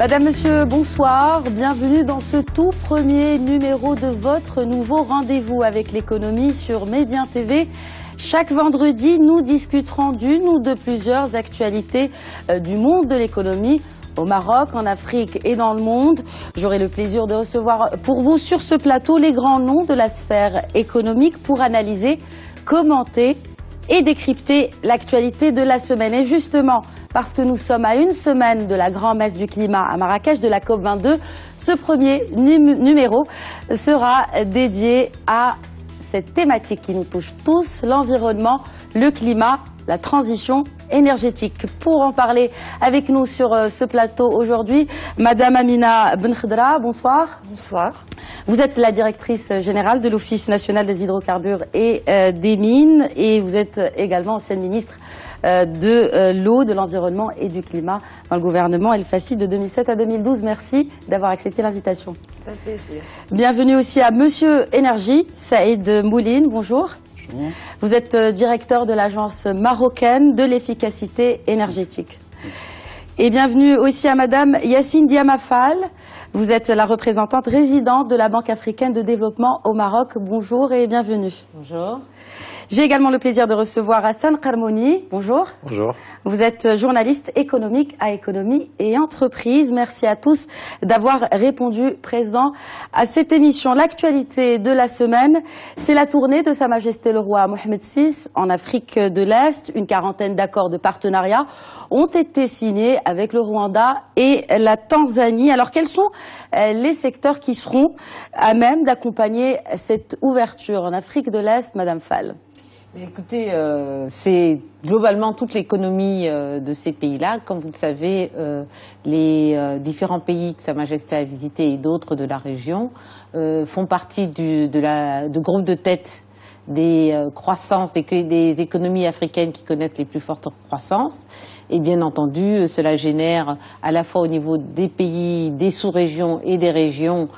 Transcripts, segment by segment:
Madame, Monsieur, bonsoir. Bienvenue dans ce tout premier numéro de votre nouveau rendez-vous avec l'économie sur Médien TV. Chaque vendredi, nous discuterons d'une ou de plusieurs actualités du monde de l'économie au Maroc, en Afrique et dans le monde. J'aurai le plaisir de recevoir pour vous sur ce plateau les grands noms de la sphère économique pour analyser, commenter et décrypter l'actualité de la semaine. Et justement, parce que nous sommes à une semaine de la grand-messe du climat à Marrakech, de la COP22, ce premier numéro sera dédié à cette thématique qui nous touche tous, l'environnement, le climat, la transition énergétique. Pour en parler avec nous sur ce plateau aujourd'hui, Madame Amina Benkhedra, bonsoir. Bonsoir. Vous êtes la directrice générale de l'Office national des hydrocarbures et des mines et vous êtes également ancienne ministre de l'eau, de l'environnement et du climat dans le gouvernement El Fassi de 2007 à 2012. Merci d'avoir accepté l'invitation. C'est un plaisir. Bienvenue aussi à Monsieur Énergie, Saïd Mouline, bonjour. Bonjour. Vous êtes directeur de l'Agence marocaine de l'efficacité énergétique. Et bienvenue aussi à Madame Yassine Diamafal. Vous êtes la représentante résidente de la Banque africaine de développement au Maroc. Bonjour et bienvenue. Bonjour. J'ai également le plaisir de recevoir Hassan Karmouni. Bonjour. Bonjour. Vous êtes journaliste économique à Économie et Entreprise. Merci à tous d'avoir répondu présent à cette émission. L'actualité de la semaine, c'est la tournée de Sa Majesté le Roi Mohamed VI en Afrique de l'Est. Une quarantaine d'accords de partenariat ont été signés avec le Rwanda et la Tanzanie. Alors quels sont les secteurs qui seront à même d'accompagner cette ouverture en Afrique de l'Est, Madame Fall? Écoutez, c'est globalement toute l'économie de ces pays-là. Comme vous le savez, les différents pays que Sa Majesté a visités et d'autres de la région font partie du groupe de tête des croissances, des économies africaines qui connaissent les plus fortes croissances. Et bien entendu, cela génère à la fois au niveau des pays, des sous-régions et des régions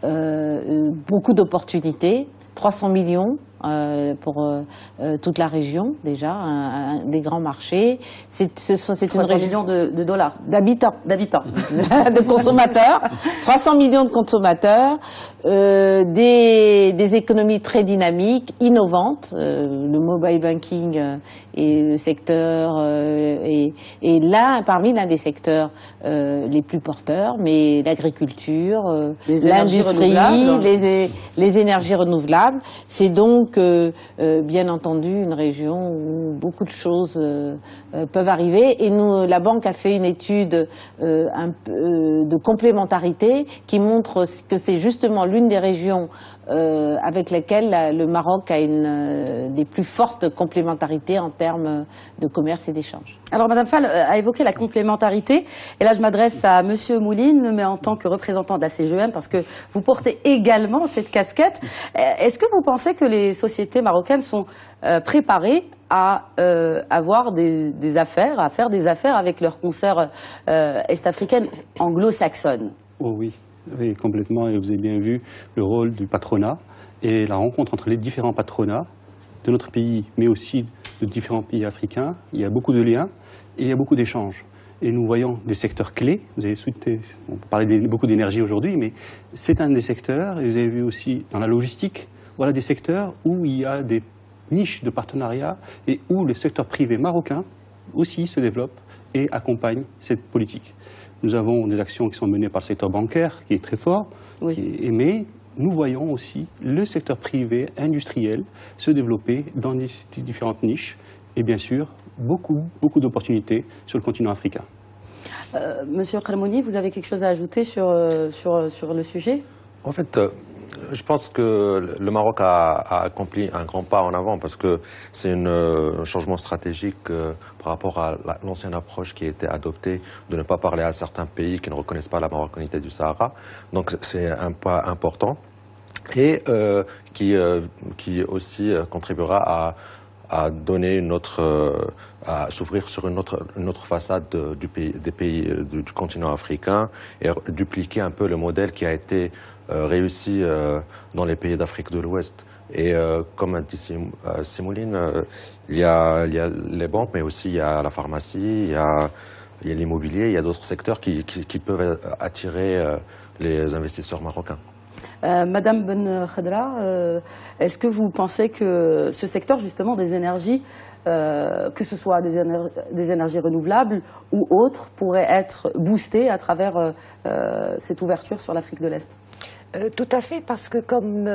beaucoup d'opportunités. 300 millions pour toute la région, déjà, des grands marchés. C'est 300 millions de dollars. D'habitants. D'habitants. De consommateurs. 300 millions de consommateurs. Des économies très dynamiques, innovantes. Le mobile banking est le secteur, est parmi l'un des secteurs les plus porteurs, mais l'agriculture, l'industrie, les énergies renouvelables. C'est donc bien entendu une région où beaucoup de choses peuvent arriver et nous, la banque a fait une étude de complémentarité qui montre que c'est justement l'une des régions avec lesquelles le Maroc a une des plus fortes complémentarités en termes de commerce et d'échange. Alors Madame Fall a évoqué la complémentarité et là je m'adresse à Monsieur Mouline, mais en tant que représentant de la CGEM parce que vous portez également cette casquette. Est-ce que vous pensez que les sociétés marocaines sont préparées à avoir des affaires, à faire des affaires avec leurs consoeurs est-africaines anglo-saxonnes? Oh oui. Oui, complètement. Et vous avez bien vu le rôle du patronat et la rencontre entre les différents patronats de notre pays, mais aussi de différents pays africains. Il y a beaucoup de liens et il y a beaucoup d'échanges. Et nous voyons des secteurs clés. Vous avez souhaité, on parlait beaucoup d'énergie aujourd'hui, mais c'est un des secteurs. Et vous avez vu aussi dans la logistique, voilà des secteurs où il y a des niches de partenariat et où le secteur privé marocain aussi se développe et accompagne cette politique. Nous avons des actions qui sont menées par le secteur bancaire, qui est très fort, oui. Mais nous voyons aussi le secteur privé industriel se développer dans des différentes niches et bien sûr beaucoup d'opportunités sur le continent africain. Monsieur Karmouni, vous avez quelque chose à ajouter sur le sujet? En fait, je pense que le Maroc a accompli un grand pas en avant parce que c'est un changement stratégique par rapport à l'ancienne approche qui a été adoptée de ne pas parler à certains pays qui ne reconnaissent pas la marocanité du Sahara. Donc c'est un pas important et qui aussi contribuera à donner à s'ouvrir sur une autre façade des pays du continent africain et dupliquer un peu le modèle qui a été réussi dans les pays d'Afrique de l'Ouest. Et comme a dit Simouline, il y a les banques, mais aussi il y a la pharmacie, il y a il y a l'immobilier, il y a d'autres secteurs qui peuvent attirer les investisseurs marocains. Madame Ben Khadra, est-ce que vous pensez que ce secteur justement des énergies, que ce soit des énergies renouvelables ou autres, pourrait être boosté à travers cette ouverture sur l'Afrique de l'Est? Tout à fait, parce que comme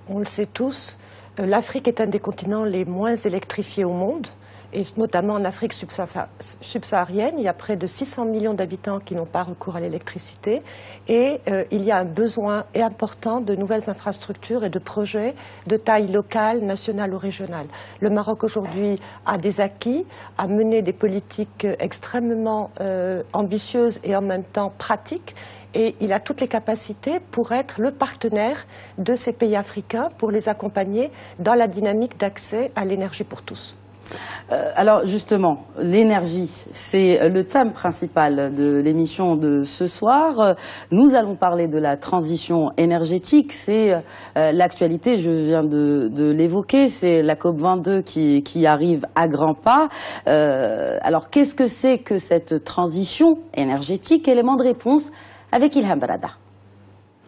on le sait tous, l'Afrique est un des continents les moins électrifiés au monde, et notamment en Afrique subsaharienne. Il y a près de 600 millions d'habitants qui n'ont pas recours à l'électricité, et il y a un besoin important de nouvelles infrastructures et de projets de taille locale, nationale ou régionale. Le Maroc aujourd'hui a des acquis, a mené des politiques extrêmement ambitieuses et en même temps pratiques, et il a toutes les capacités pour être le partenaire de ces pays africains, pour les accompagner dans la dynamique d'accès à l'énergie pour tous. Alors justement, l'énergie, c'est le thème principal de l'émission de ce soir. Nous allons parler de la transition énergétique. C'est l'actualité, je viens de l'évoquer, c'est la COP22 qui arrive à grands pas. Alors qu'est-ce que c'est que cette transition énergétique? Élément de réponse avec Ilham Barada.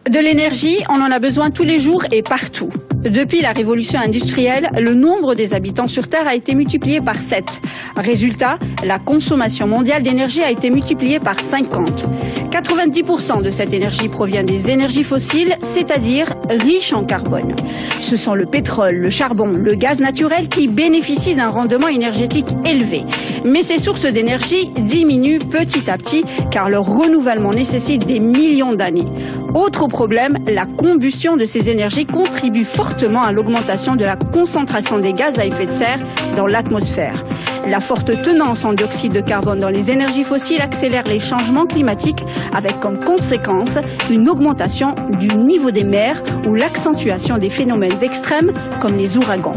De l'énergie, on en a besoin tous les jours et partout. Depuis la révolution industrielle, le nombre des habitants sur Terre a été multiplié par 7. Résultat, la consommation mondiale d'énergie a été multipliée par 50. 90% de cette énergie provient des énergies fossiles, c'est-à-dire riches en carbone. Ce sont le pétrole, le charbon, le gaz naturel qui bénéficient d'un rendement énergétique élevé. Mais ces sources d'énergie diminuent petit à petit car leur renouvellement nécessite des millions d'années. Autre problème, la combustion de ces énergies contribue fortement à l'augmentation de la concentration des gaz à effet de serre dans l'atmosphère. La forte tenance en dioxyde de carbone dans les énergies fossiles accélère les changements climatiques avec comme conséquence une augmentation du niveau des mers ou l'accentuation des phénomènes extrêmes comme les ouragans.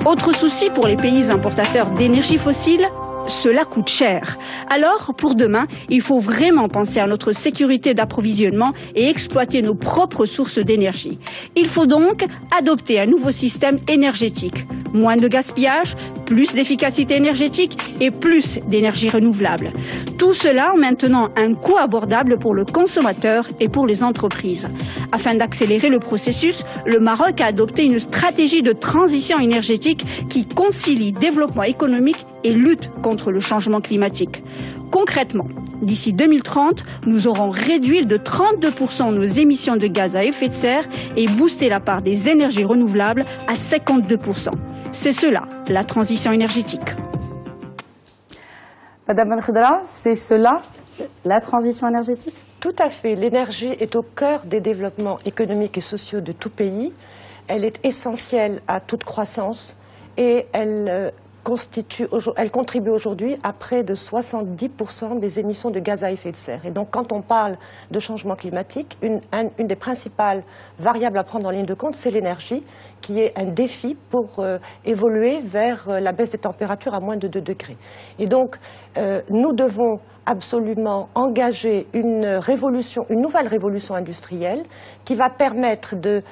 Autre souci pour les pays importateurs d'énergie fossile, cela coûte cher. Alors, pour demain, il faut vraiment penser à notre sécurité d'approvisionnement et exploiter nos propres sources d'énergie. Il faut donc adopter un nouveau système énergétique. Moins de gaspillage, plus d'efficacité énergétique et plus d'énergie renouvelable. Tout cela en maintenant un coût abordable pour le consommateur et pour les entreprises. Afin d'accélérer le processus, le Maroc a adopté une stratégie de transition énergétique qui concilie développement économique et lutte contre le changement climatique. Concrètement, d'ici 2030, nous aurons réduit de 32% nos émissions de gaz à effet de serre et boosté la part des énergies renouvelables à 52%. C'est cela, la transition énergétique. Madame Ben Khadra, c'est cela, la transition énergétique? Tout à fait. L'énergie est au cœur des développements économiques et sociaux de tout pays. Elle est essentielle à toute croissance et elle contribue aujourd'hui à près de 70% des émissions de gaz à effet de serre. Et donc quand on parle de changement climatique, une des principales variables à prendre en ligne de compte, c'est l'énergie, qui est un défi pour évoluer vers la baisse des températures à moins de 2 degrés. Et donc nous devons absolument engager une nouvelle révolution industrielle qui va permettre de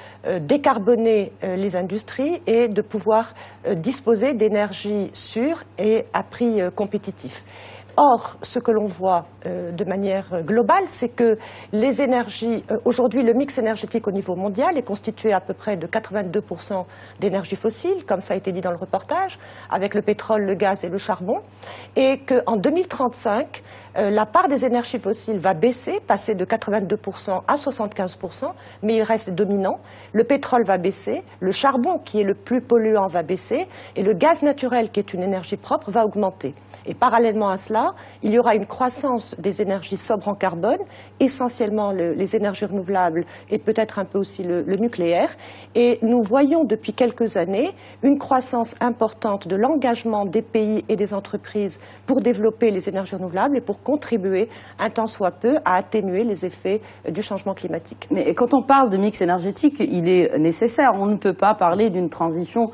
décarboner les industries et de pouvoir disposer d'énergie sûre et à prix compétitif. Or, ce que l'on voit de manière globale, c'est que les énergies, aujourd'hui le mix énergétique au niveau mondial est constitué à peu près de 82% d'énergie fossile, comme ça a été dit dans le reportage, avec le pétrole, le gaz et le charbon, et qu'en 2035, la part des énergies fossiles va baisser, passer de 82% à 75%, mais il reste dominant. Le pétrole va baisser, le charbon, qui est le plus polluant, va baisser, et le gaz naturel, qui est une énergie propre, va augmenter. Et parallèlement à cela, il y aura une croissance des énergies sobres en carbone, essentiellement les énergies renouvelables et peut-être un peu aussi le nucléaire. Et nous voyons depuis quelques années une croissance importante de l'engagement des pays et des entreprises pour développer les énergies renouvelables et pour contribuer un tant soit peu à atténuer les effets du changement climatique. Mais quand on parle de mix énergétique, il est nécessaire. On ne peut pas parler d'une transition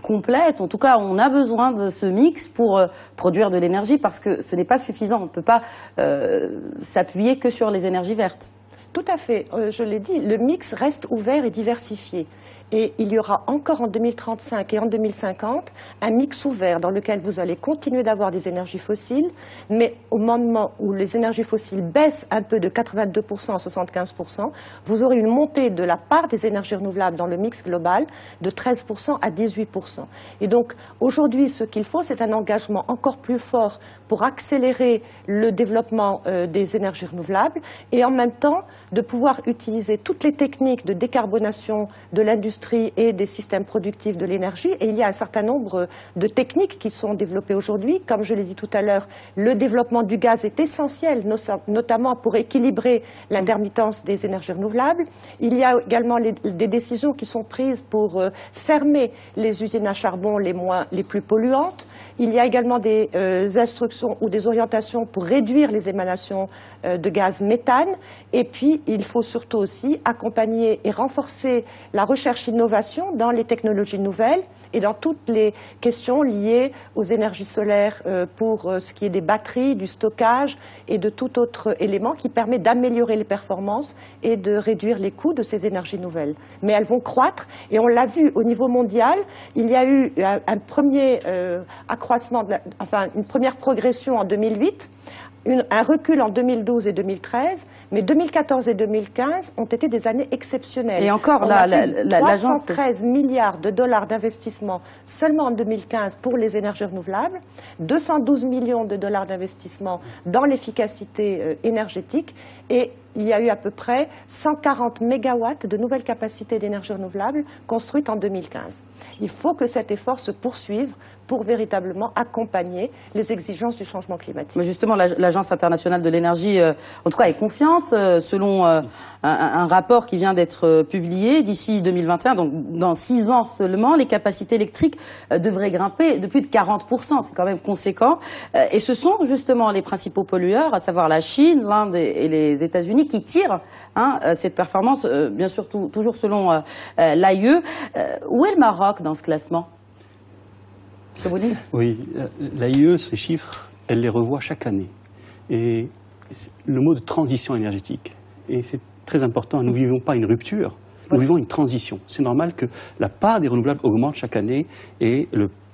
complète. En tout cas, on a besoin de ce mix pour produire de l'énergie parce que ce n'est pas suffisant. On ne peut pas s'appuyer que sur les énergies vertes. Tout à fait. Je l'ai dit, le mix reste ouvert et diversifié. Et il y aura encore en 2035 et en 2050 un mix ouvert dans lequel vous allez continuer d'avoir des énergies fossiles, mais au moment où les énergies fossiles baissent un peu de 82% à 75%, vous aurez une montée de la part des énergies renouvelables dans le mix global de 13% à 18%. Et donc aujourd'hui, ce qu'il faut, c'est un engagement encore plus fort pour accélérer le développement des énergies renouvelables et en même temps de pouvoir utiliser toutes les techniques de décarbonation de l'industrie et des systèmes productifs de l'énergie. Et il y a un certain nombre de techniques qui sont développées aujourd'hui. Comme je l'ai dit tout à l'heure, le développement du gaz est essentiel, notamment pour équilibrer l'intermittence des énergies renouvelables. Il y a également des décisions qui sont prises pour fermer les usines à charbon les plus polluantes. Il y a également des instructions ou des orientations pour réduire les émanations de gaz méthane. Et puis, il faut surtout aussi accompagner et renforcer la recherche-innovation dans les technologies nouvelles et dans toutes les questions liées aux énergies solaires pour ce qui est des batteries, du stockage et de tout autre élément qui permet d'améliorer les performances et de réduire les coûts de ces énergies nouvelles. Mais elles vont croître et on l'a vu au niveau mondial, il y a eu un premier accroissement, une première progression en 2008, un recul en 2012 et 2013, mais 2014 et 2015 ont été des années exceptionnelles. Et encore, on a fait 313 milliards de dollars d'investissement seulement en 2015 pour les énergies renouvelables, 212 millions de dollars d'investissement dans l'efficacité énergétique et il y a eu à peu près 140 mégawatts de nouvelles capacités d'énergie renouvelable construites en 2015. Il faut que cet effort se poursuive pour véritablement accompagner les exigences du changement climatique. Mais justement, l'Agence internationale de l'énergie, en tout cas, est confiante. Selon un rapport qui vient d'être publié, d'ici 2021, donc dans 6 ans seulement, les capacités électriques devraient grimper de plus de 40%. C'est quand même conséquent. Et ce sont justement les principaux pollueurs, à savoir la Chine, l'Inde et les États-Unis, qui tirent cette performance, bien sûr toujours selon l'AIE. Où est le Maroc dans ce classement ? Oui, l'AIE, ces chiffres, elle les revoit chaque année. Et le mot de transition énergétique, et c'est très important, nous ne vivons pas une rupture, nous vivons une transition. C'est normal que la part des renouvelables augmente chaque année et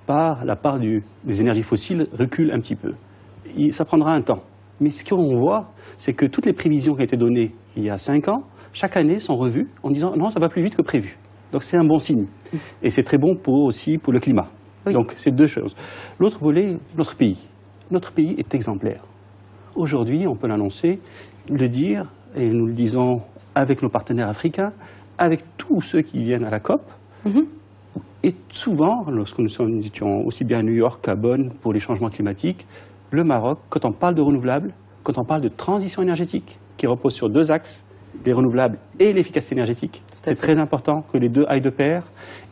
la part des énergies fossiles recule un petit peu. Ça prendra un temps. Mais ce qu'on voit, c'est que toutes les prévisions qui ont été données il y a 5 ans, chaque année sont revues en disant non, ça va plus vite que prévu. Donc c'est un bon signe. Et c'est très bon aussi pour le climat. Oui. Donc, c'est 2 choses. L'autre volet, notre pays. Notre pays est exemplaire. Aujourd'hui, on peut l'annoncer, le dire, et nous le disons avec nos partenaires africains, avec tous ceux qui viennent à la COP. Et souvent, lorsque nous étions aussi bien à New York qu'à Bonn pour les changements climatiques, le Maroc, quand on parle de renouvelables, quand on parle de transition énergétique, qui repose sur 2 axes, les renouvelables et l'efficacité énergétique. C'est très important que les 2 aillent de pair.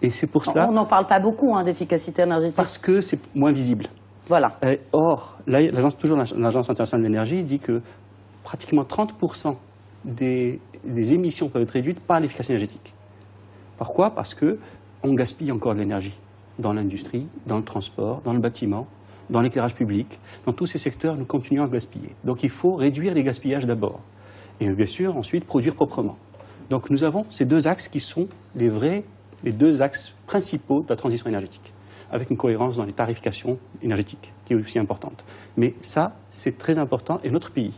Et c'est pour cela... On n'en parle pas beaucoup d'efficacité énergétique. Parce que c'est moins visible. Voilà. Or, l'Agence internationale de l'énergie dit que pratiquement 30% des émissions peuvent être réduites par l'efficacité énergétique. Pourquoi ? Parce qu'on gaspille encore de l'énergie dans l'industrie, dans le transport, dans le bâtiment, dans l'éclairage public. Dans tous ces secteurs, nous continuons à gaspiller. Donc il faut réduire les gaspillages d'abord. Et bien sûr, ensuite, produire proprement. Donc nous avons ces 2 axes qui sont les 2 axes principaux de la transition énergétique, avec une cohérence dans les tarifications énergétiques, qui est aussi importante. Mais ça, c'est très important. Et notre pays,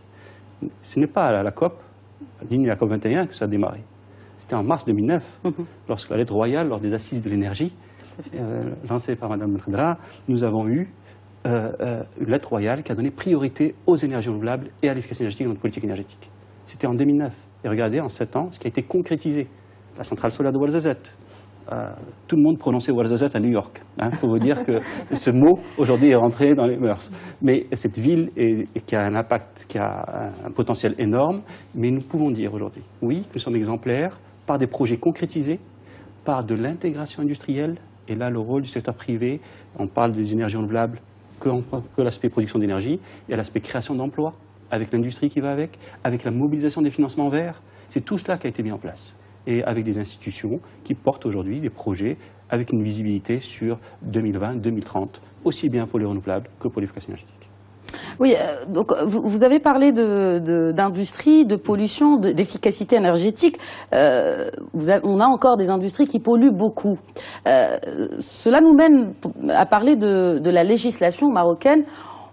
ce n'est pas à la COP, ni à la COP 21 que ça a démarré. C'était en mars 2009, lorsque la lettre royale, lors des assises de l'énergie, lancée par Mme Khadra, nous avons eu une lettre royale qui a donné priorité aux énergies renouvelables et à l'efficacité énergétique dans notre politique énergétique. C'était en 2009. Et regardez, en 7 ans, ce qui a été concrétisé. La centrale solaire de Ouarzazate. Tout le monde prononçait Ouarzazate à New York. Pour vous dire que ce mot, aujourd'hui, est rentré dans les mœurs. Mais cette ville qui a un impact, qui a un potentiel énorme. Mais nous pouvons dire aujourd'hui, oui, que nous sommes exemplaires par des projets concrétisés, par de l'intégration industrielle. Et là, le rôle du secteur privé, on parle des énergies renouvelables, que l'aspect production d'énergie, il y a l'aspect création d'emplois, avec l'industrie qui va avec la mobilisation des financements verts. C'est tout cela qui a été mis en place. Et avec des institutions qui portent aujourd'hui des projets avec une visibilité sur 2020-2030, aussi bien pour les renouvelables que pour l'efficacité énergétique. Oui, donc vous avez parlé d'industrie, de pollution, d'efficacité énergétique. On a encore des industries qui polluent beaucoup. Cela nous mène à parler de la législation marocaine.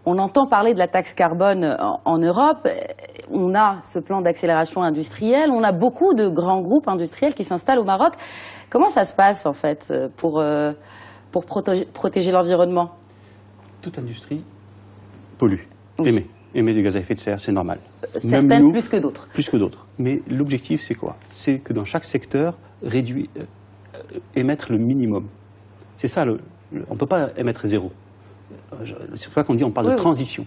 On entend parler de la taxe carbone en Europe. On a ce plan d'accélération industrielle. On a beaucoup de grands groupes industriels qui s'installent au Maroc. Comment ça se passe, en fait, pour protéger l'environnement? Toute industrie pollue, oui. émet des gaz à effet de serre, c'est normal. Certaines plus que d'autres. Plus que d'autres. Mais l'objectif, c'est quoi? C'est que dans chaque secteur, émettre le minimum. C'est ça, on ne peut pas émettre zéro. C'est pour ça qu'on dit on parle de transition.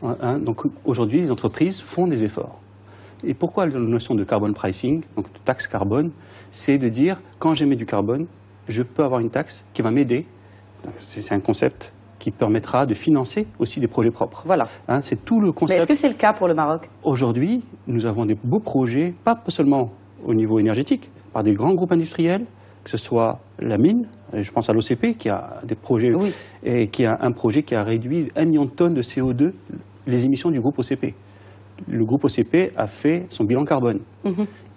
Donc aujourd'hui, les entreprises font des efforts. Et pourquoi la notion de carbon pricing, donc de taxe carbone, c'est de dire quand j'émets du carbone, je peux avoir une taxe qui va m'aider. C'est un concept qui permettra de financer aussi des projets propres. Voilà. C'est tout le concept. Mais est-ce que c'est le cas pour le Maroc? Aujourd'hui, nous avons des beaux projets, pas seulement au niveau énergétique, par des grands groupes industriels, que ce soit la mine, je pense à l'OCP qui a des projets, et qui a un projet qui a réduit 1 million de tonnes de CO2, les émissions du groupe OCP. Le groupe OCP a fait son bilan carbone.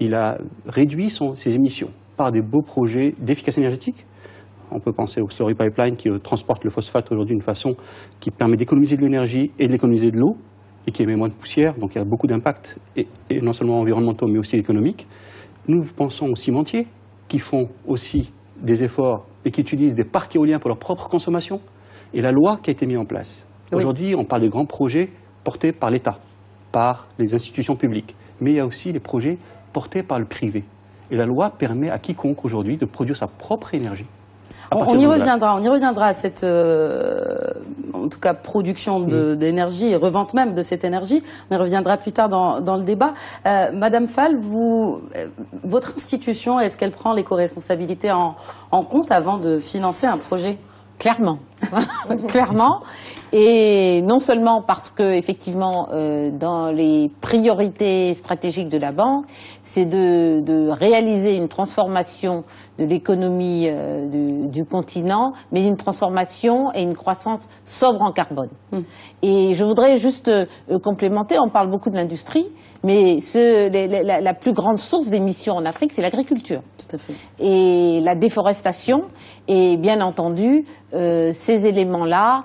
Il a réduit ses émissions par des beaux projets d'efficacité énergétique. On peut penser au Slurry Pipeline qui transporte le phosphate aujourd'hui d'une façon qui permet d'économiser de l'énergie et d'économiser de l'eau et qui émet moins de poussière, donc il y a beaucoup d'impacts, et non seulement environnementaux mais aussi économiques. Nous pensons aux cimentiers qui font aussi des efforts et qui utilisent des parcs éoliens pour leur propre consommation, et la loi qui a été mise en place. Aujourd'hui, on parle de grands projets portés par l'État, par les institutions publiques, mais il y a aussi les projets portés par le privé. Et la loi permet à quiconque aujourd'hui de produire sa propre énergie. On y reviendra à cette, en tout cas, production d'énergie et revente même de cette énergie. On y reviendra plus tard dans le débat. Madame Fall, votre institution, est-ce qu'elle prend l'éco-responsabilité en compte avant de financer un projet? Clairement, clairement, et non seulement parce que effectivement dans les priorités stratégiques de la banque, c'est de réaliser une transformation de l'économie du continent, mais une transformation et une croissance sobre en carbone. Et je voudrais juste complémenter, on parle beaucoup de l'industrie, mais la plus grande source d'émissions en Afrique, c'est l'agriculture. Tout à fait. Et la déforestation, et bien entendu, ces éléments-là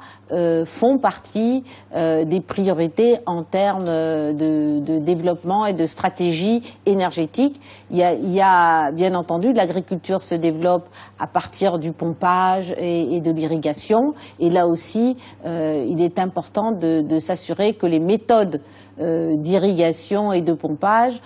font partie des priorités en termes de développement et de stratégie énergétique. Il y a bien entendu, l'agriculture se développe à partir du pompage et de l'irrigation. Et là aussi, il est important de s'assurer que les méthodes d'irrigation et de pompage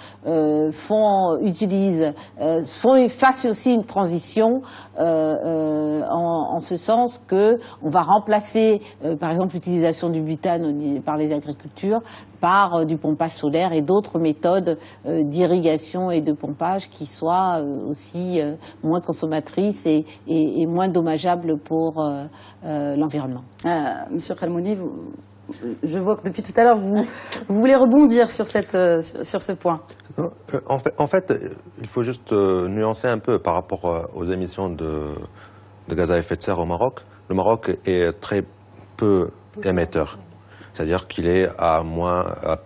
fassent aussi une transition en ce sens que on va remplacer par exemple l'utilisation du butane par les agricultures par du pompage solaire et d'autres méthodes d'irrigation et de pompage qui soient aussi moins consommatrices et moins dommageables pour l'environnement. Monsieur Khalmouni, je vois que depuis tout à l'heure, vous voulez rebondir sur ce point. En fait, il faut juste nuancer un peu par rapport aux émissions de gaz à effet de serre au Maroc. Le Maroc est très peu émetteur. C'est-à-dire qu'il est à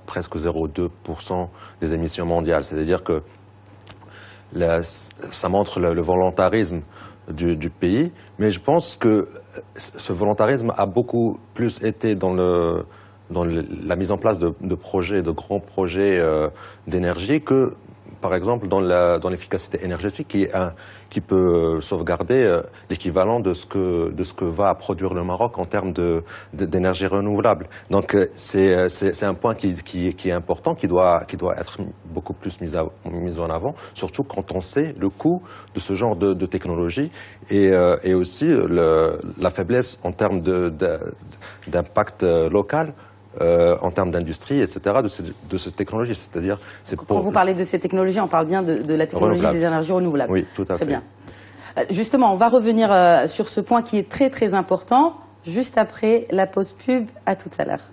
presque 0,2% des émissions mondiales. C'est-à-dire que ça montre le volontarisme du pays, mais je pense que ce volontarisme a beaucoup plus été dans la mise en place de projets, de grands projets d'énergie que, par exemple, dans l'efficacité énergétique qui peut sauvegarder l'équivalent de ce que va produire le Maroc en termes d'énergie renouvelable. Donc c'est un point qui est important, qui doit être beaucoup plus mis en avant, surtout quand on sait le coût de ce genre de technologie et aussi la faiblesse en termes d'impact local. En termes d'industrie, etc., de cette technologie. C'est-à-dire, quand vous parlez de ces technologies, on parle bien de la technologie des énergies renouvelables. Oui, tout à fait. Très bien. Justement, on va revenir sur ce point qui est très très important, juste après la pause pub. À tout à l'heure.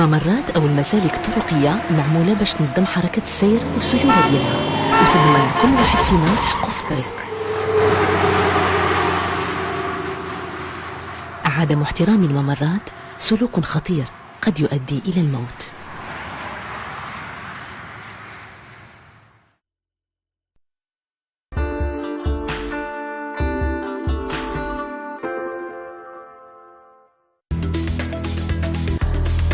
الممرات أو المسالك الطرقية معمولة باش تنظم حركة السير والسيولة ديالها وتضمن لكل واحد فينا حقه في الطريق. عدم احترام الممرات سلوك خطير قد يؤدي إلى الموت.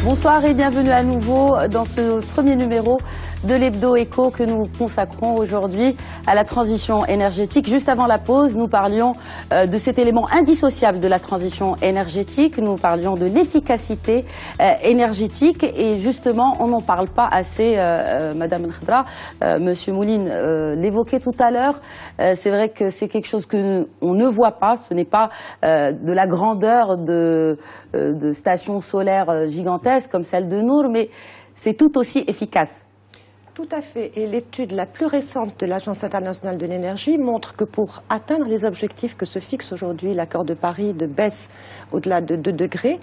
Bonsoir et bienvenue à nouveau dans ce premier numéro de l'Hebdo Éco que nous consacrons aujourd'hui à la transition énergétique. Juste avant la pause, nous parlions de cet élément indissociable de la transition énergétique. Nous parlions de l'efficacité énergétique et justement, on n'en parle pas assez. Madame Khadra, Monsieur Mouline l'évoquait tout à l'heure. C'est vrai que c'est quelque chose qu'on ne voit pas. Ce n'est pas de la grandeur de stations solaires gigantesques comme celle de Nour, mais c'est tout aussi efficace. Tout à fait. Et l'étude la plus récente de l'Agence internationale de l'énergie montre que pour atteindre les objectifs que se fixe aujourd'hui l'accord de Paris de baisse au-delà de 2 degrés,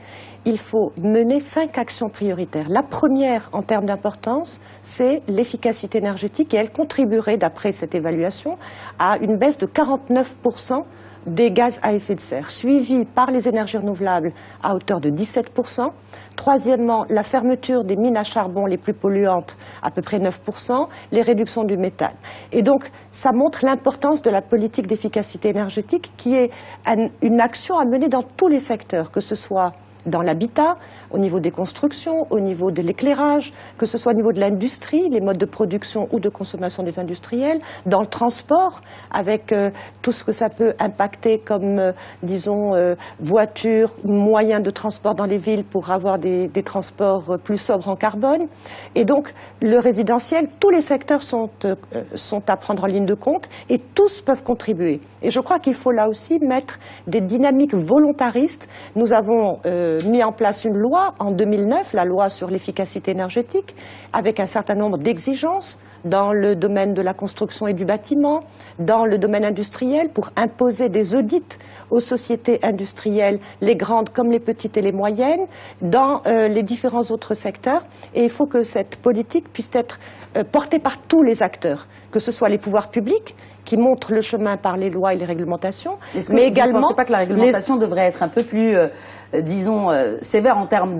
il faut mener 5 actions prioritaires. La première, en termes d'importance, c'est l'efficacité énergétique et elle contribuerait, d'après cette évaluation, à une baisse de 49% des gaz à effet de serre, suivi par les énergies renouvelables à hauteur de 17%. Troisièmement, la fermeture des mines à charbon les plus polluantes, à peu près 9%, les réductions du méthane. Et donc, ça montre l'importance de la politique d'efficacité énergétique qui est une action à mener dans tous les secteurs, que ce soit dans l'habitat, au niveau des constructions, au niveau de l'éclairage, que ce soit au niveau de l'industrie, les modes de production ou de consommation des industriels, dans le transport, avec tout ce que ça peut impacter comme, disons, voitures, moyens de transport dans les villes pour avoir des transports plus sobres en carbone. Et donc, le résidentiel, tous les secteurs sont à prendre en ligne de compte et tous peuvent contribuer. Et je crois qu'il faut là aussi mettre des dynamiques volontaristes. Nous avons mis en place une loi en 2009, la loi sur l'efficacité énergétique, avec un certain nombre d'exigences dans le domaine de la construction et du bâtiment, dans le domaine industriel, pour imposer des audits aux sociétés industrielles, les grandes comme les petites et les moyennes, dans les différents autres secteurs. Et il faut que cette politique puisse être portée par tous les acteurs, que ce soit les pouvoirs publics, qui montrent le chemin par les lois et les réglementations, mais également... Vous ne pensez pas que la réglementation devrait être un peu plus, disons, sévère en termes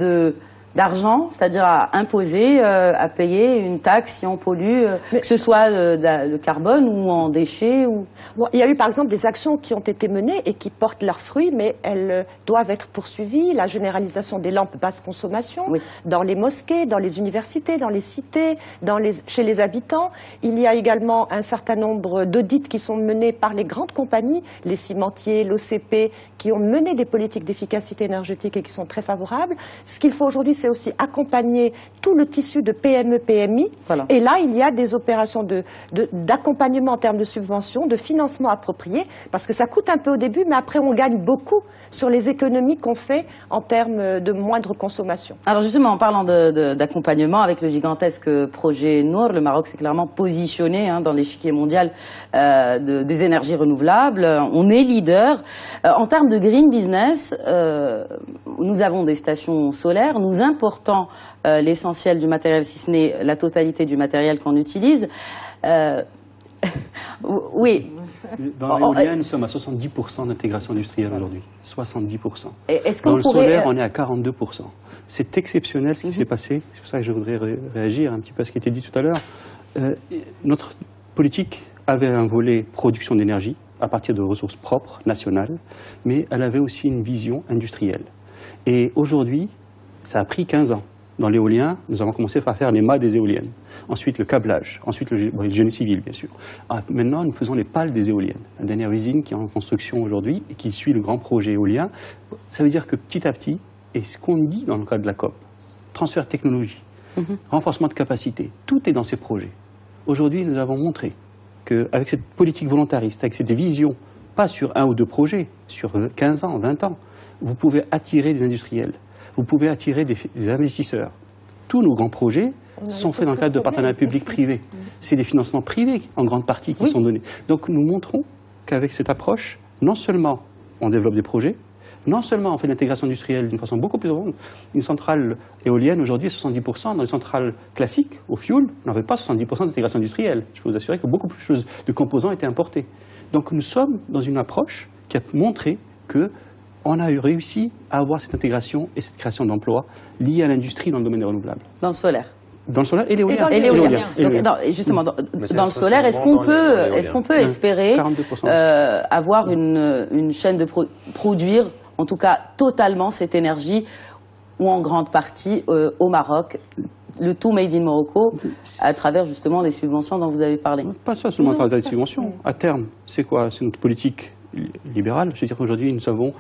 d'argent, c'est-à-dire à imposer, à payer une taxe si on pollue, que ce soit le carbone ou en déchets ou... Bon, il y a eu par exemple des actions qui ont été menées et qui portent leurs fruits, mais elles doivent être poursuivies. La généralisation des lampes basse consommation, oui, dans les mosquées, dans les universités, dans les cités, chez les habitants. Il y a également un certain nombre d'audits qui sont menés par les grandes compagnies, les cimentiers, l'OCP, qui ont mené des politiques d'efficacité énergétique et qui sont très favorables. Ce qu'il faut aujourd'hui, c'est aussi accompagner tout le tissu de PME, PMI. Voilà. Et là, il y a des opérations d'accompagnement en termes de subventions, de financement approprié, parce que ça coûte un peu au début, mais après, on gagne beaucoup sur les économies qu'on fait en termes de moindre consommation. Alors justement, en parlant d'accompagnement, avec le gigantesque projet Nour, le Maroc s'est clairement positionné dans l'échiquier mondial des énergies renouvelables. On est leader. En termes de green business, nous avons des stations solaires, nous importons l'essentiel du matériel, si ce n'est la totalité du matériel qu'on utilise. Oui. Dans l'éolien, nous sommes à 70% d'intégration industrielle aujourd'hui. 70%. Est-ce dans le solaire, on est à 42%. C'est exceptionnel ce qui s'est passé. C'est pour ça que je voudrais réagir un petit peu à ce qui a été dit tout à l'heure. Notre politique avait un volet production d'énergie à partir de ressources propres, nationales, mais elle avait aussi une vision industrielle. Et aujourd'hui, ça a pris 15 ans. Dans l'éolien, nous avons commencé à faire les mâts des éoliennes. Ensuite, le câblage. Ensuite, le génie civil, bien sûr. Maintenant, nous faisons les pales des éoliennes. La dernière usine qui est en construction aujourd'hui et qui suit le grand projet éolien. Ça veut dire que petit à petit, et ce qu'on dit dans le cadre de la COP, transfert de technologie, renforcement de capacité, tout est dans ces projets. Aujourd'hui, nous avons montré qu'avec cette politique volontariste, avec cette vision, pas sur 1 ou 2 projets, sur 15 ans, 20 ans, vous pouvez attirer des industriels. Vous pouvez attirer des investisseurs. Tous nos grands projets sont faits dans le cadre de partenariats publics-privés. C'est des financements privés, en grande partie, qui sont donnés. Donc nous montrons qu'avec cette approche, non seulement on développe des projets, Non seulement on fait l'intégration industrielle d'une façon beaucoup plus grande, une centrale éolienne aujourd'hui est 70%, dans les centrales classiques, au fioul, on n'avait pas 70% d'intégration industrielle. Je peux vous assurer que beaucoup plus de composants étaient importés. Donc nous sommes dans une approche qui a montré qu'on a réussi à avoir cette intégration et cette création d'emplois liées à l'industrie dans le domaine des renouvelables. Dans le solaire. Dans le solaire et l'éolien. Et l'éolien. Justement, dans le solaire, est-ce qu'on peut espérer avoir une chaîne de produire, en tout cas totalement, cette énergie, ou en grande partie au Maroc, le tout made in Morocco, à travers justement les subventions dont vous avez parlé? Pas ça seulement à travers les subventions. À terme, c'est quoi? C'est notre politique libérale. Je veux dire qu'aujourd'hui, nous avons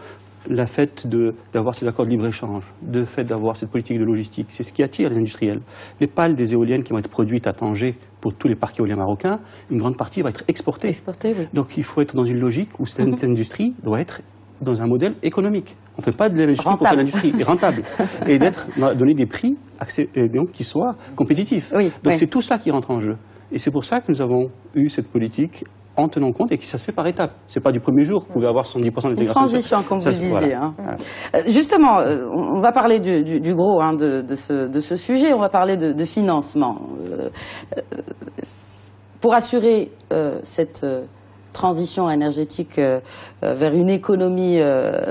le fait d'avoir ces accords de libre-échange, le fait d'avoir cette politique de logistique, c'est ce qui attire les industriels. Les pales des éoliennes qui vont être produites à Tanger pour tous les parcs éoliens marocains, une grande partie va être exportée. Oui. Donc il faut être dans une logique où cette industrie doit être dans un modèle économique. On ne fait pas de l'industrie pour faire l'industrie, et rentable. Et donner des prix qui soient compétitifs. Oui, donc c'est tout cela qui rentre en jeu. Et c'est pour ça que nous avons eu cette politique en tenant compte et que ça se fait par étapes. Ce n'est pas du premier jour, vous pouvez avoir 70% d'intégration. Une transition, comme vous le disiez. Voilà. Hein. Justement, on va parler du gros de ce sujet, on va parler de financement. Pour assurer cette transition énergétique vers une économie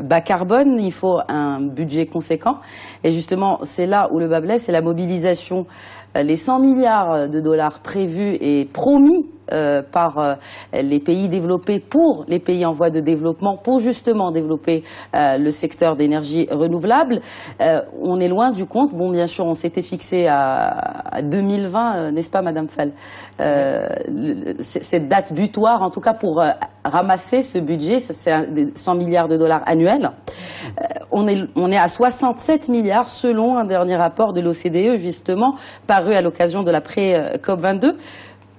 bas carbone, il faut un budget conséquent. Et justement, c'est là où le bas blesse, c'est la mobilisation. Les 100 milliards de dollars prévus et promis par les pays développés pour les pays en voie de développement pour justement développer le secteur d'énergie renouvelable. On est loin du compte. Bon, bien sûr, on s'était fixé à 2020, n'est-ce pas, Madame Fall, cette date butoir, en tout cas pour ramasser ce budget, c'est 100 milliards de dollars annuels. On est à 67 milliards selon un dernier rapport de l'OCDE, justement, paru à l'occasion de l'après-COP22.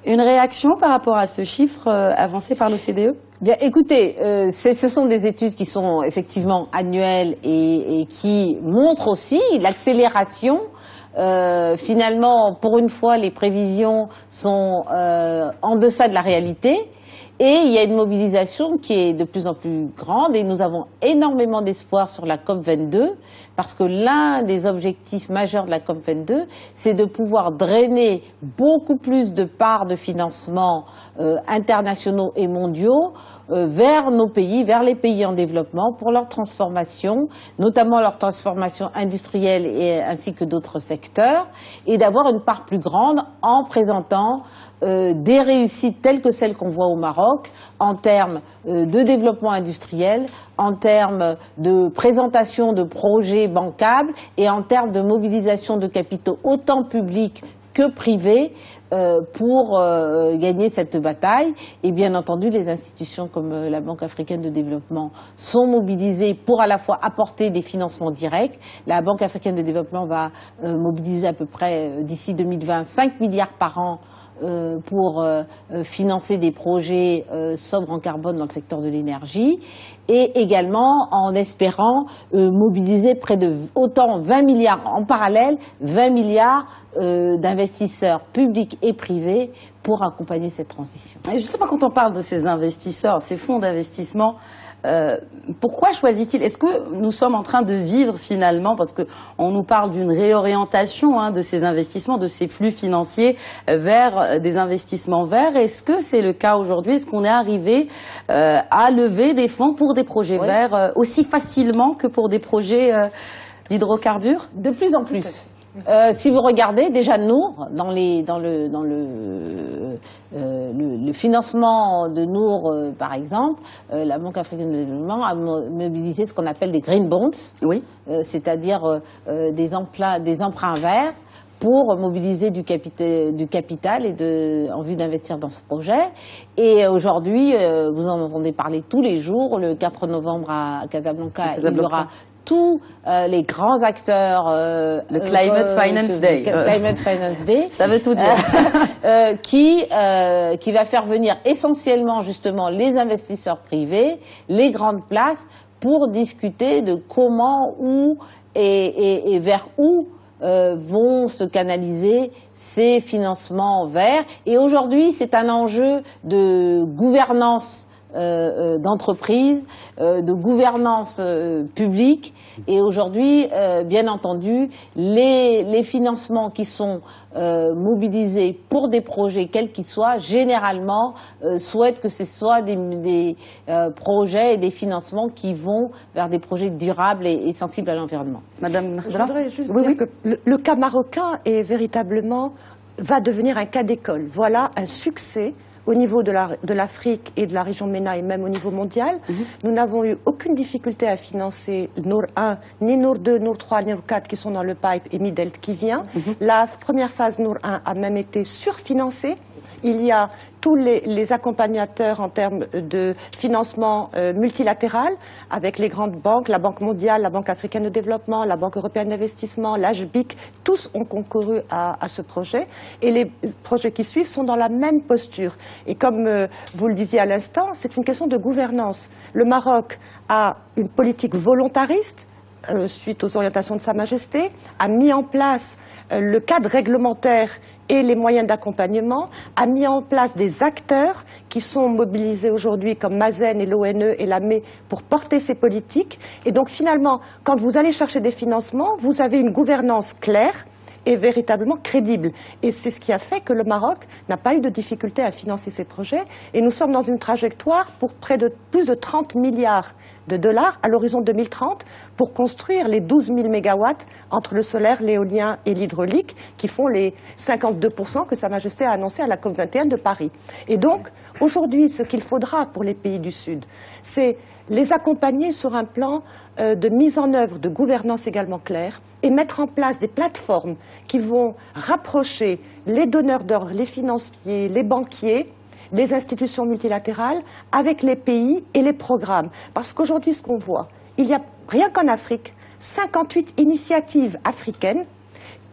Une réaction par rapport à ce chiffre avancé par l'OCDE? Bien, écoutez, ce sont des études qui sont effectivement annuelles et qui montrent aussi l'accélération. Finalement, pour une fois, les prévisions sont en deçà de la réalité. Et il y a une mobilisation qui est de plus en plus grande et nous avons énormément d'espoir sur la COP22 parce que l'un des objectifs majeurs de la COP22, c'est de pouvoir drainer beaucoup plus de parts de financement internationaux et mondiaux vers nos pays, vers les pays en développement pour leur transformation, notamment leur transformation industrielle ainsi que d'autres secteurs, et d'avoir une part plus grande en présentant des réussites telles que celles qu'on voit au Maroc en termes de développement industriel, en termes de présentation de projets bancables et en termes de mobilisation de capitaux autant publics que privés pour gagner cette bataille. Et bien entendu, les institutions comme la Banque africaine de développement sont mobilisées pour à la fois apporter des financements directs. La Banque africaine de développement va mobiliser à peu près d'ici 2020 5 milliards par an pour financer des projets sobres en carbone dans le secteur de l'énergie et également en espérant mobiliser près de autant 20 milliards en parallèle, 20 milliards d'investisseurs publics et privés pour accompagner cette transition. Et justement, quand on parle de ces investisseurs, ces fonds d'investissement, pourquoi choisit-il? Est-ce que nous sommes en train de vivre finalement, parce qu'on nous parle d'une réorientation de ces investissements, de ces flux financiers vers des investissements verts? Est-ce que c'est le cas aujourd'hui? Est-ce qu'on est arrivé à lever des fonds pour des projets verts aussi facilement que pour des projets d'hydrocarbures? De plus en plus. Si vous regardez, déjà Nour, dans le financement de Nour, par exemple, la Banque africaine de développement a mobilisé ce qu'on appelle des green bonds, c'est-à-dire des emprunts verts pour mobiliser du capital et en vue d'investir dans ce projet. Et aujourd'hui, vous en entendez parler tous les jours. Le 4 novembre à Casablanca, il y aura tous les grands acteurs. Le Climate Finance Day. Climate Finance Day. Ça veut tout dire. Qui va faire venir essentiellement justement les investisseurs privés, les grandes places, pour discuter de comment, où et vers où vont se canaliser ces financements verts. Et aujourd'hui, c'est un enjeu de gouvernance d'entreprise, de gouvernance publique. Et aujourd'hui, bien entendu, les financements qui sont mobilisés pour des projets, quels qu'ils soient, généralement souhaitent que ce soit des projets et des financements qui vont vers des projets durables et sensibles à l'environnement. Madame Je voudrais juste dire que le cas marocain est véritablement, va devenir un cas d'école. Voilà un succès au niveau de l'Afrique et de la région MENA et même au niveau mondial. Nous n'avons eu aucune difficulté à financer Nour 1, ni Nour 2, Nour 3, ni Nour 4 qui sont dans le pipe et Midelt qui vient. La première phase Nour 1 a même été surfinancée. Il y a tous les accompagnateurs en termes de financement multilatéral avec les grandes banques, la Banque mondiale, la Banque africaine de développement, la Banque européenne d'investissement, l'HBIC, tous ont concouru à ce projet et les projets qui suivent sont dans la même posture. Et comme vous le disiez à l'instant, c'est une question de gouvernance. Le Maroc a une politique volontariste suite aux orientations de Sa Majesté, a mis en place le cadre réglementaire et les moyens d'accompagnement, a mis en place des acteurs qui sont mobilisés aujourd'hui comme Mazen et l'ONE et l'AME pour porter ces politiques. Et donc finalement, quand vous allez chercher des financements, vous avez une gouvernance claire et véritablement crédible. Et c'est ce qui a fait que le Maroc n'a pas eu de difficulté à financer ces projets. Et nous sommes dans une trajectoire pour près de plus de 30 milliards de dollars à l'horizon 2030 pour construire les 12 000 mégawatts entre le solaire, l'éolien et l'hydraulique qui font les 52% que Sa Majesté a annoncé à la COP21 de Paris. Et donc, aujourd'hui, ce qu'il faudra pour les pays du Sud, c'est les accompagner sur un plan de mise en œuvre de gouvernance également claire et mettre en place des plateformes qui vont rapprocher les donneurs d'ordre, les financiers, les banquiers, les institutions multilatérales avec les pays et les programmes. Parce qu'aujourd'hui, ce qu'on voit, il y a rien qu'en Afrique, 58 initiatives africaines.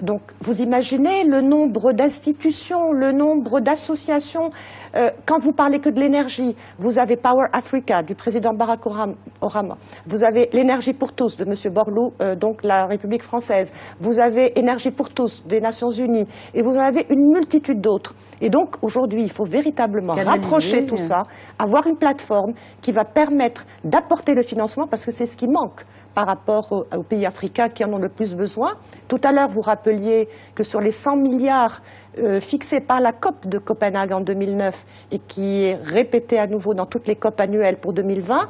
Donc, vous imaginez le nombre d'institutions, le nombre d'associations. Quand vous parlez que de l'énergie, vous avez Power Africa du président Barack Obama. Vous avez l'énergie pour tous de M. Borloo, donc la République française. Vous avez Énergie pour tous des Nations Unies. Et vous en avez une multitude d'autres. Et donc, aujourd'hui, il faut véritablement rapprocher tout ça, avoir une plateforme qui va permettre d'apporter le financement, parce que c'est ce qui manque par rapport aux pays africains qui en ont le plus besoin. Tout à l'heure, vous rappeliez que sur les 100 milliards fixés par la COP de Copenhague en 2009 et qui est répété à nouveau dans toutes les COP annuelles pour 2020,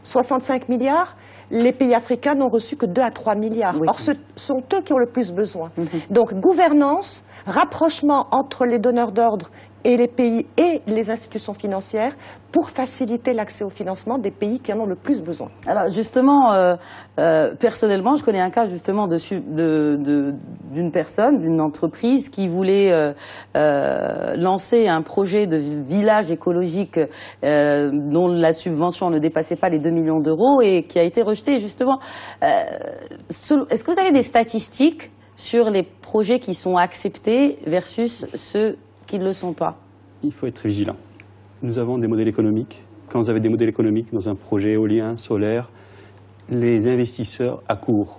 65 milliards, les pays africains n'ont reçu que 2 à 3 milliards. Oui. Or, ce sont eux qui ont le plus besoin. Donc, gouvernance, rapprochement entre les donneurs d'ordre et les pays et les institutions financières pour faciliter l'accès au financement des pays qui en ont le plus besoin. Alors justement, personnellement, je connais un cas justement d'une personne, d'une entreprise qui voulait lancer un projet de village écologique dont la subvention ne dépassait pas les 2 millions d'euros et qui a été rejeté justement. Est-ce que vous avez des statistiques sur les projets qui sont acceptés versus ceux qui ne le sont pas? Il faut être vigilant. Nous avons des modèles économiques. Quand vous avez des modèles économiques dans un projet éolien, solaire, les investisseurs accourent.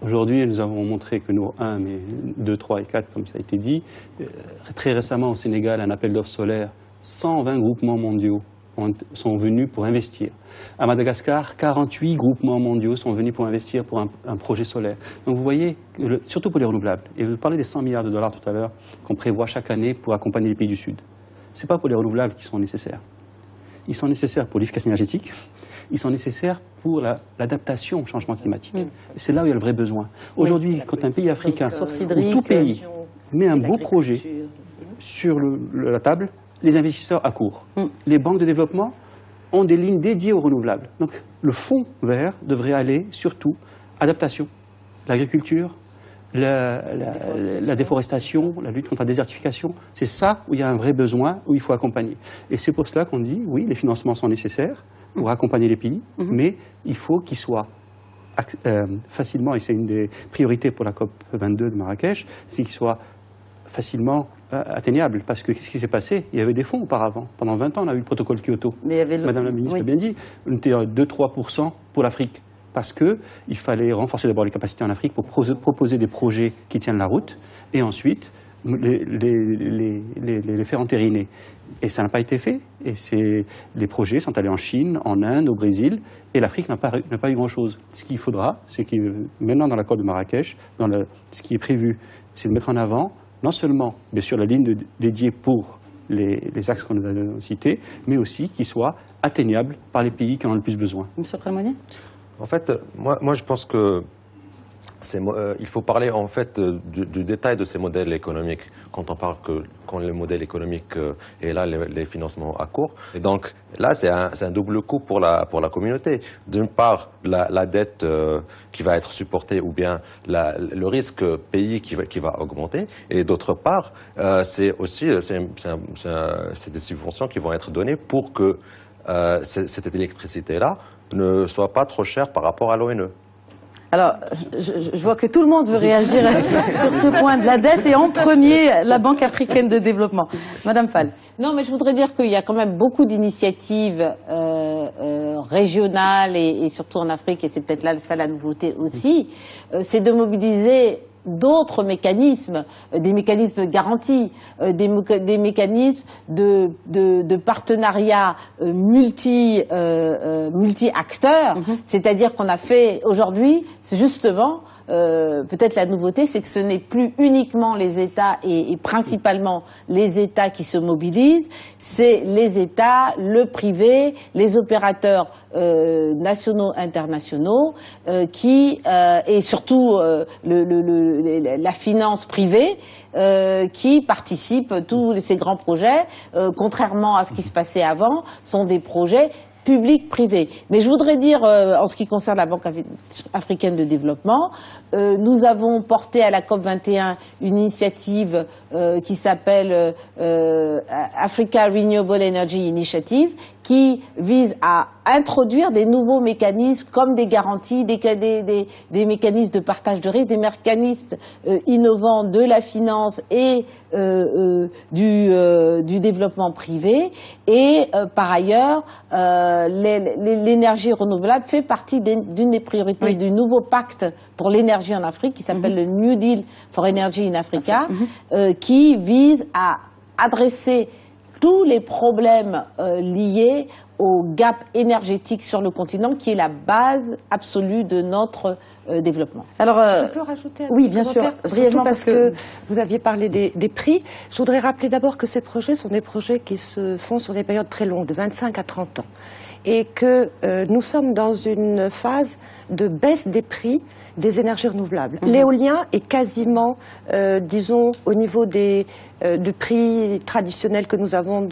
Aujourd'hui, nous avons montré que Nour 1, mais 2, 3 et 4, comme ça a été dit, très récemment au Sénégal, un appel d'offres solaire, 120 groupements mondiaux sont venus pour investir. À Madagascar, 48 groupements mondiaux sont venus pour investir pour un projet solaire. Donc vous voyez, surtout pour les renouvelables, et vous parlez des 100 milliards de dollars tout à l'heure qu'on prévoit chaque année pour accompagner les pays du Sud. Ce n'est pas pour les renouvelables qui sont nécessaires. Ils sont nécessaires pour l'efficacité énergétique, ils sont nécessaires pour l'adaptation au changement climatique. Et c'est là où il y a le vrai besoin. Aujourd'hui, quand un pays africain, ou tout pays, met un beau projet sur la table, les investisseurs accourent. Les banques de développement ont des lignes dédiées aux renouvelables. Donc le fonds vert devrait aller surtout adaptation, l'agriculture, la déforestation, la lutte contre la désertification. C'est ça où il y a un vrai besoin, où il faut accompagner. Et c'est pour cela qu'on dit, oui, les financements sont nécessaires pour accompagner les pays, mais il faut qu'ils soient facilement, et c'est une des priorités pour la COP22 de Marrakech, c'est qu'ils soient facilement atteignable, parce que qu'est-ce qui s'est passé? Il y avait des fonds auparavant. Pendant 20 ans, on a eu le protocole Kyoto. Mais Madame la ministre a bien dit, on était à 2-3% pour l'Afrique, parce qu'il fallait renforcer d'abord les capacités en Afrique pour proposer des projets qui tiennent la route, et ensuite les faire entériner. Et ça n'a pas été fait. Et les projets sont allés en Chine, en Inde, au Brésil, et l'Afrique n'a pas eu grand-chose. Ce qu'il faudra, c'est que maintenant dans l'accord de Marrakech, ce qui est prévu, c'est de mettre en avant non seulement, bien sûr, la ligne dédiée pour les axes qu'on a cités, mais aussi qu'ils soient atteignables par les pays qui en ont le plus besoin. Monsieur Prelmonier ? En fait, moi je pense que il faut parler en fait du détail de ces modèles économiques quand le modèle économique est là, les financements à court. Et donc là, c'est un double coup pour la communauté. D'une part, la dette qui va être supportée ou bien le risque pays qui va augmenter. Et d'autre part, c'est aussi c'est des subventions qui vont être données pour que cette électricité-là ne soit pas trop chère par rapport à l'ONE. Alors, je vois que tout le monde veut réagir sur ce point de la dette, et en premier, la Banque africaine de développement. Madame Fall. Non, mais je voudrais dire qu'il y a quand même beaucoup d'initiatives régionales et surtout en Afrique, et c'est peut-être là ça la nouveauté aussi, c'est de mobiliser d'autres mécanismes, des mécanismes garantis, des mécanismes de partenariat multi-acteurs, c'est-à-dire qu'on a fait aujourd'hui, c'est justement, peut-être la nouveauté, c'est que ce n'est plus uniquement les États et principalement les États qui se mobilisent, c'est les États, le privé, les opérateurs nationaux, internationaux, et surtout la finance privée qui participent. Tous ces grands projets, contrairement à ce qui se passait avant, sont des projets public-privé. Mais je voudrais dire, en ce qui concerne la Banque africaine de développement, nous avons porté à la COP21 une initiative qui s'appelle Africa Renewable Energy Initiative, qui vise à introduire des nouveaux mécanismes comme des garanties, des mécanismes de partage de risque, des mécanismes innovants de la finance et du développement privé. Et par ailleurs, l'énergie renouvelable fait partie d'une des priorités du nouveau pacte pour l'énergie en Afrique qui s'appelle le New Deal for Energy in Africa, qui vise à adresser tous les problèmes liés au gap énergétique sur le continent, qui est la base absolue de notre développement. Alors, je peux rajouter un oui, bien sûr, brièvement, parce que vous aviez parlé des prix. Je voudrais rappeler d'abord que ces projets sont des projets qui se font sur des périodes très longues, de 25 à 30 ans, et que nous sommes dans une phase de baisse des prix des énergies renouvelables. L'éolien est quasiment, disons, au niveau du prix traditionnel que nous avons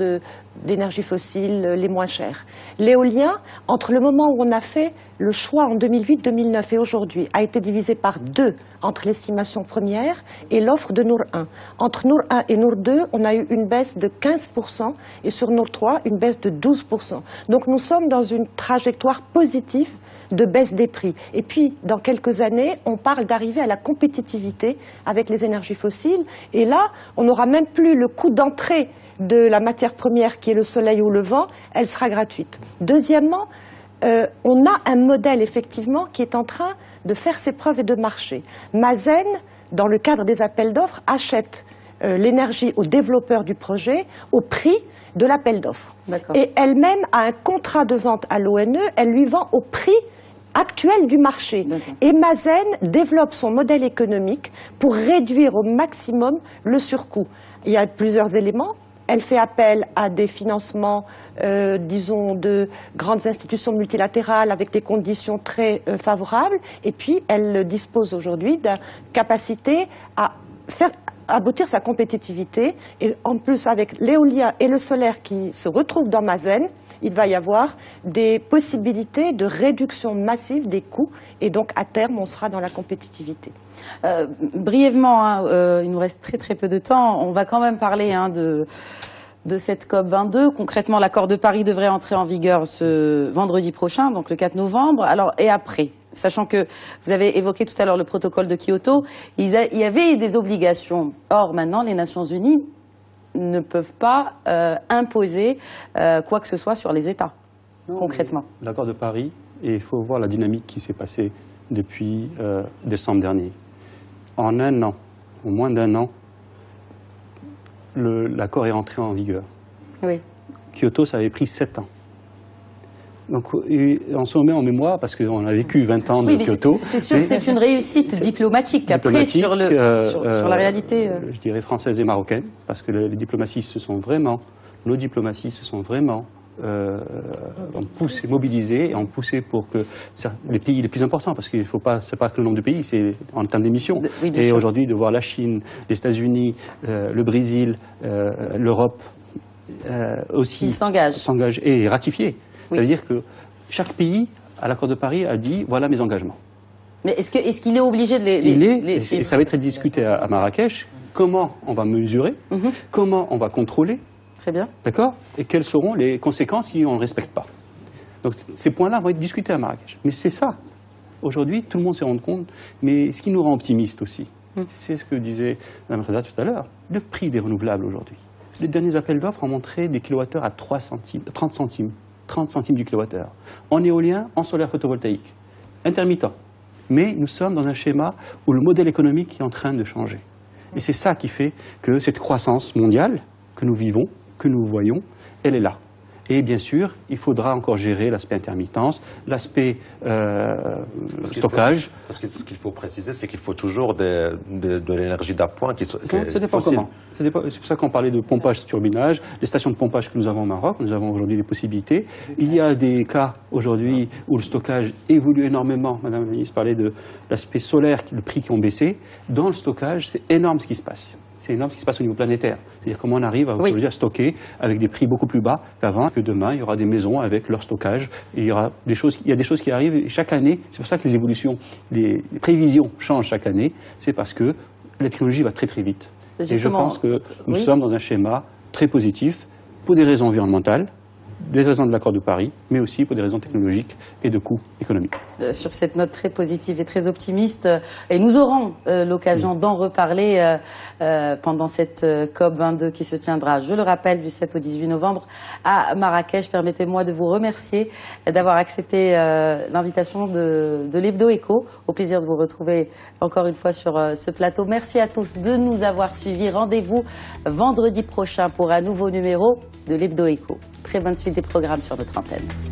d'énergie fossile les moins chères. L'éolien, entre le moment où on a fait le choix en 2008-2009 et aujourd'hui, a été divisé par 2 entre l'estimation première et l'offre de Nour 1. Entre Nour 1 et Nour 2, on a eu une baisse de 15% et sur Nour 3, une baisse de 12%. Donc nous sommes dans une trajectoire positive de baisse des prix. Et puis, dans quelques années, on parle d'arriver à la compétitivité avec les énergies fossiles. Et là, on n'aura même plus le coût d'entrée de la matière première qui est le soleil ou le vent, elle sera gratuite. Deuxièmement, on a un modèle effectivement qui est en train de faire ses preuves et de marcher. Mazen, dans le cadre des appels d'offres, achète l'énergie aux développeurs du projet au prix de l'appel d'offres. Et elle-même a un contrat de vente à l'ONE, elle lui vend au prix actuel du marché. Et Mazen développe son modèle économique pour réduire au maximum le surcoût. Il y a plusieurs éléments. Elle fait appel à des financements, disons, de grandes institutions multilatérales avec des conditions très favorables. Et puis, elle dispose aujourd'hui d'une capacité à faire aboutir sa compétitivité. Et en plus, avec l'éolien et le solaire qui se retrouvent dans Mazen, il va y avoir des possibilités de réduction massive des coûts. Et donc, à terme, on sera dans la compétitivité. Brièvement, il nous reste très peu de temps. On va quand même parler de cette COP22. Concrètement, l'accord de Paris devrait entrer en vigueur ce vendredi prochain, donc le 4 novembre. Alors, et après ? Sachant que vous avez évoqué tout à l'heure le protocole de Kyoto, il y avait des obligations. Or, maintenant, les Nations Unies ne peuvent pas imposer quoi que ce soit sur les États, concrètement. L'accord de Paris, et il faut voir la dynamique qui s'est passée depuis décembre dernier. En un an, en moins d'un an, l'accord est entré en vigueur. Oui. Kyoto, ça avait pris 7 ans. Donc, on se remet en mémoire, parce qu'on a vécu 20 ans de Kyoto. C'est sûr que c'est une réussite diplomatique. Après, sur la réalité... Je dirais française et marocaine, parce que nos diplomaties se sont vraiment poussé, mobilisé et ont poussé pour que les pays les plus importants, parce qu'il ne faut pas, c'est pas que le nombre de pays, c'est en termes d'émissions. Oui, et aujourd'hui, de voir la Chine, les États-Unis, le Brésil, l'Europe aussi s'engagent et ratifier. Oui. Ça veut dire que chaque pays, à l'accord de Paris, a dit voilà mes engagements. Mais est-ce qu'il est obligé de et ça va être discuté à Marrakech. Comment on va mesurer, comment on va contrôler. Très bien. D'accord? Et quelles seront les conséquences si on ne respecte pas? Donc ces points-là vont être discutés à Marrakech. Mais c'est ça. Aujourd'hui, tout le monde s'est rendu compte. Mais ce qui nous rend optimistes aussi, c'est ce que disait Mme Reda tout à l'heure, le prix des renouvelables aujourd'hui. Les derniers appels d'offres ont montré des kilowattheures à 30 centimes. 30 centimes du kilowattheure. En éolien, en solaire photovoltaïque. Intermittent. Mais nous sommes dans un schéma où le modèle économique est en train de changer. Et c'est ça qui fait que cette croissance mondiale que nous vivons, que nous voyons, elle est là. Et bien sûr, il faudra encore gérer l'aspect intermittence, l'aspect stockage. Parce que ce qu'il faut préciser, c'est qu'il faut toujours de l'énergie d'appoint qui soit. Ça dépend comment. C'est pour ça qu'on parlait de pompage, turbinage, les stations de pompage que nous avons au Maroc, nous avons aujourd'hui des possibilités. Il y a des cas aujourd'hui où le stockage évolue énormément. Madame la ministre parlait de l'aspect solaire, le prix qui ont baissé. Dans le stockage, c'est énorme ce qui se passe. C'est énorme ce qui se passe au niveau planétaire. C'est-à-dire comment on arrive à stocker avec des prix beaucoup plus bas qu'avant, que demain, il y aura des maisons avec leur stockage. Et il y a des choses qui arrivent chaque année. C'est pour ça que les évolutions, les prévisions changent chaque année. C'est parce que la technologie va très très vite. Et je pense que nous sommes dans un schéma très positif pour des raisons environnementales, des raisons de l'accord de Paris, mais aussi pour des raisons technologiques et de coûts économiques. Sur cette note très positive et très optimiste, et nous aurons l'occasion d'en reparler pendant cette COP22 qui se tiendra, je le rappelle, du 7 au 18 novembre à Marrakech. Permettez-moi de vous remercier d'avoir accepté l'invitation de l'Hebdo Écho. Au plaisir de vous retrouver encore une fois sur ce plateau. Merci à tous de nous avoir suivis. Rendez-vous vendredi prochain pour un nouveau numéro de l'Hebdo Écho. Très bonne suite des programmes sur notre antenne.